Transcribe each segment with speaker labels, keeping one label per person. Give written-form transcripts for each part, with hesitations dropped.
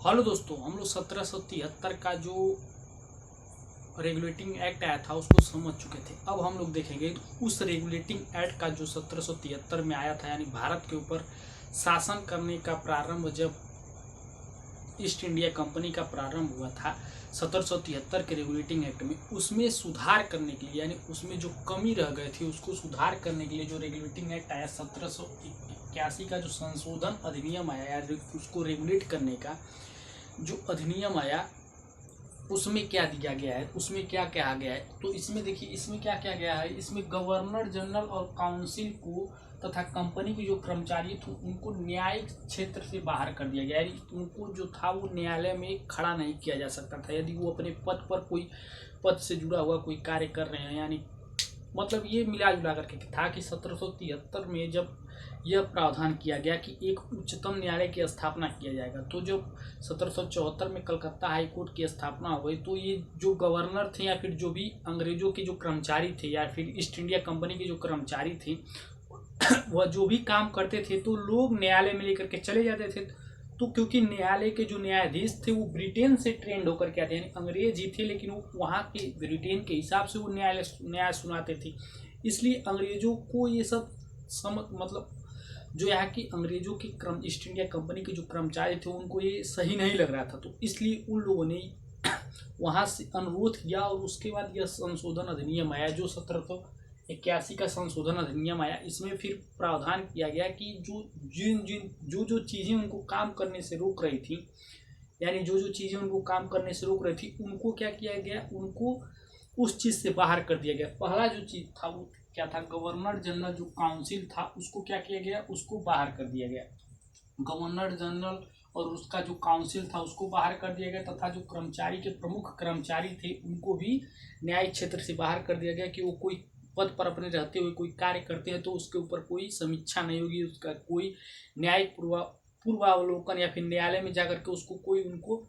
Speaker 1: Hello दोस्तों, हम लोग 1773 का जो रेगुलेटिंग एक्ट आया था उसको समझ चुके थे। अब हम लोग देखेंगे तो उस रेगुलेटिंग एक्ट का जो 1773 में आया था, यानी भारत के ऊपर शासन करने का प्रारंभ जब ईस्ट इंडिया कंपनी का प्रारंभ हुआ था 1773 के रेगुलेटिंग एक्ट में, उसमें सुधार करने के लिए, यानी उसमें जो कमी रह गई थी उसको सुधार करने के लिए जो रेगुलेटिंग एक्ट आया 1781 का जो संशोधन अधिनियम आया, या उसको रेगुलेट करने का जो अधिनियम आया, उसमें क्या दिया गया है, उसमें क्या कहा गया है। तो इसमें देखिए, इसमें क्या किया गया है, इसमें गवर्नर जनरल और काउंसिल को तथा कंपनी के जो कर्मचारी थे उनको न्यायिक क्षेत्र से बाहर कर दिया गया। यानी उनको जो था वो न्यायालय में खड़ा नहीं किया जा सकता था यदि वो अपने पद पर कोई पद से जुड़ा हुआ कोई कार्य कर रहे हैं। यानी मतलब ये मिला जुला करके था कि 1773 में जब यह प्रावधान किया गया कि एक उच्चतम न्यायालय की स्थापना किया जाएगा, तो जब 1774 में कलकत्ता हाई कोर्ट की स्थापना हो गई, तो ये जो गवर्नर थे या फिर जो भी अंग्रेजों के जो कर्मचारी थे या फिर ईस्ट इंडिया कंपनी के जो कर्मचारी थे वह जो भी काम करते थे तो लोग न्यायालय में लेकर के चले जाते थे। तो क्योंकि न्यायालय के जो न्यायाधीश थे वो ब्रिटेन से ट्रेंड होकर के आते, यानी अंग्रेज ही थे, लेकिन वो वहाँ के ब्रिटेन के हिसाब से वो न्याय सुनाते थे। इसलिए अंग्रेजों को ये सब मतलब जो यहाँ की अंग्रेजों की ईस्ट इंडिया कंपनी के जो कर्मचारी थे उनको ये सही नहीं लग रहा था, तो इसलिए उन लोगों ने वहाँ से अनुरोध किया और उसके बाद यह संशोधन अधिनियम आया जो 1781 का संशोधन अधिनियम आया। इसमें फिर प्रावधान किया गया कि जो चीज़ें उनको काम करने से रोक रही थी, यानी जो चीज़ें उनको काम करने से रोक रही थी उनको क्या किया गया, उनको उस चीज़ से बाहर कर दिया गया। पहला जो चीज़ था वो क्या था, गवर्नर जनरल जो काउंसिल था उसको क्या किया गया, उसको बाहर कर दिया गया। गवर्नर जनरल और उसका जो काउंसिल था उसको बाहर कर दिया गया, तथा जो कर्मचारी के प्रमुख कर्मचारी थे उनको भी न्यायिक क्षेत्र से बाहर कर दिया गया कि वो कोई पद पर अपने रहते हुए कोई कार्य करते हैं तो उसके ऊपर कोई समीक्षा नहीं होगी, उसका कोई न्यायिक पूर्वावलोकन या फिर न्यायालय में जाकर के उसको कोई उनको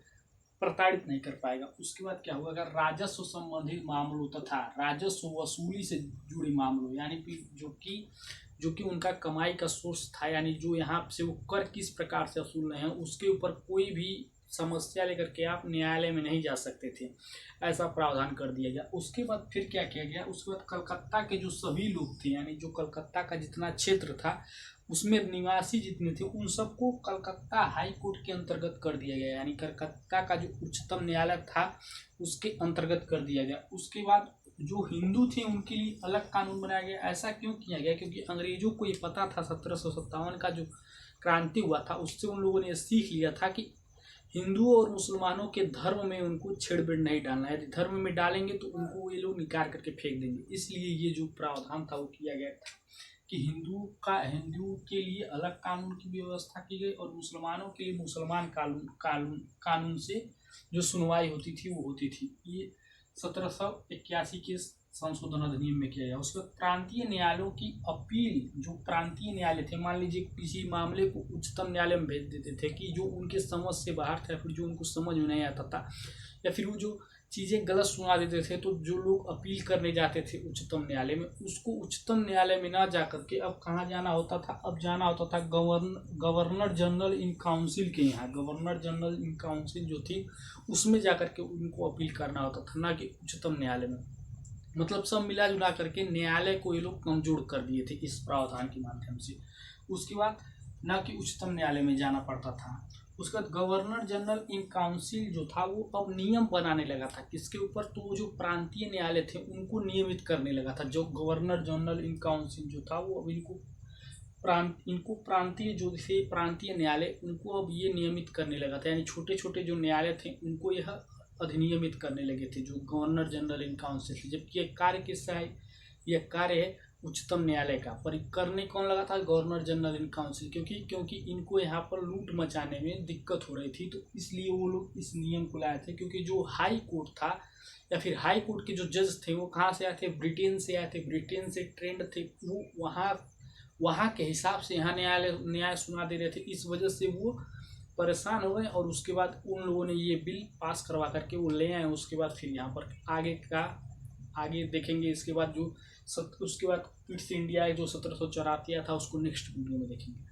Speaker 1: प्रताड़ित नहीं कर पाएगा। उसके बाद क्या होगा, अगर राजस्व संबंधित मामलों तथा राजस्व वसूली से जुड़े मामलों, यानी कि जो कि उनका कमाई का सोर्स था, यानी जो यहाँ से वो कर किस प्रकार से वसूल रहे हैं उसके ऊपर कोई भी समस्या लेकर के आप न्यायालय में नहीं जा सकते थे, ऐसा प्रावधान कर दिया गया। उसके बाद फिर क्या किया गया, उसके बाद कलकत्ता के जो सभी लोग थे, यानी जो कलकत्ता का जितना क्षेत्र था उसमें निवासी जितने थे उन सबको कलकत्ता हाई कोर्ट के अंतर्गत कर दिया गया, यानी कलकत्ता का जो उच्चतम न्यायालय था उसके अंतर्गत कर दिया गया। उसके बाद जो हिंदू थे उनके लिए अलग कानून बनाया गया। ऐसा क्यों किया गया, क्योंकि अंग्रेजों को ये पता था 1757 का जो क्रांति हुआ था उससे उन लोगों ने सीख लिया था कि हिंदुओं और मुसलमानों के धर्म में उनको छेड़छाड़ नहीं डालना है, यदि धर्म में डालेंगे तो उनको ये लोग निकाल करके फेंक देंगे। इसलिए ये जो प्रावधान था वो किया गया था कि हिंदू के लिए अलग कानून की व्यवस्था की गई और मुसलमानों के लिए मुसलमान कानून से जो सुनवाई होती थी वो होती थी। ये 1781 के संशोधन अधिनियम में किया गया। उसके बाद प्रांतीय न्यायालयों की अपील, जो प्रांतीय न्यायालय थे, मान लीजिए किसी मामले को उच्चतम न्यायालय में भेज देते थे कि जो उनके समझ से बाहर था, फिर जो उनको समझ में नहीं आता था, या फिर वो जो चीज़ें गलत सुना देते थे, तो जो लोग अपील करने जाते थे उच्चतम न्यायालय में, उसको उच्चतम न्यायालय में ना जा करके अब कहाँ जाना होता था, अब जाना होता था गवर्नर जनरल इन काउंसिल के यहाँ। गवर्नर जनरल इन काउंसिल जो थी उसमें जा करके उनको अपील करना होता था, ना कि उच्चतम न्यायालय में। मतलब सब मिला जुला करके न्यायालय को ये लोग कमजोर कर दिए थे इस प्रावधान के माध्यम से। उसके बाद न कि उच्चतम न्यायालय में जाना पड़ता था। उसके बाद गवर्नर जनरल इन काउंसिल जो था वो अब नियम बनाने लगा था किसके ऊपर, तो वो जो प्रांतीय न्यायालय थे उनको नियमित करने लगा था। जो गवर्नर जनरल इन काउंसिल जो था वो अब इनको प्रांतीय जो थे प्रांतीय न्यायालय उनको अब ये नियमित करने लगा था, यानी छोटे छोटे जो न्यायालय थे उनको यह अधिनियमित करने लगे थे जो गवर्नर जनरल इन काउंसिल थे। जबकि यह कार्य किसका है, यह कार्य है उच्चतम न्यायालय का। पर करने कौन लगा था, गवर्नर जनरल इन काउंसिल, क्योंकि इनको यहाँ पर लूट मचाने में दिक्कत हो रही थी, तो इसलिए वो लोग इस नियम को लाए थे। क्योंकि जो हाई कोर्ट था या फिर हाई कोर्ट के जो जज थे वो कहाँ से आए थे, ब्रिटेन से आए थे, ब्रिटेन से ट्रेंड थे, वो वहाँ के हिसाब से यहाँ न्याय सुना दे रहे थे। इस वजह से वो परेशान हो गए और उसके बाद उन लोगों ने ये बिल पास करवा करके वो ले आए। उसके बाद फिर यहाँ पर आगे देखेंगे। इसके बाद उसके बाद ईस्ट इंडिया जो 1784 था उसको नेक्स्ट वीडियो में देखेंगे।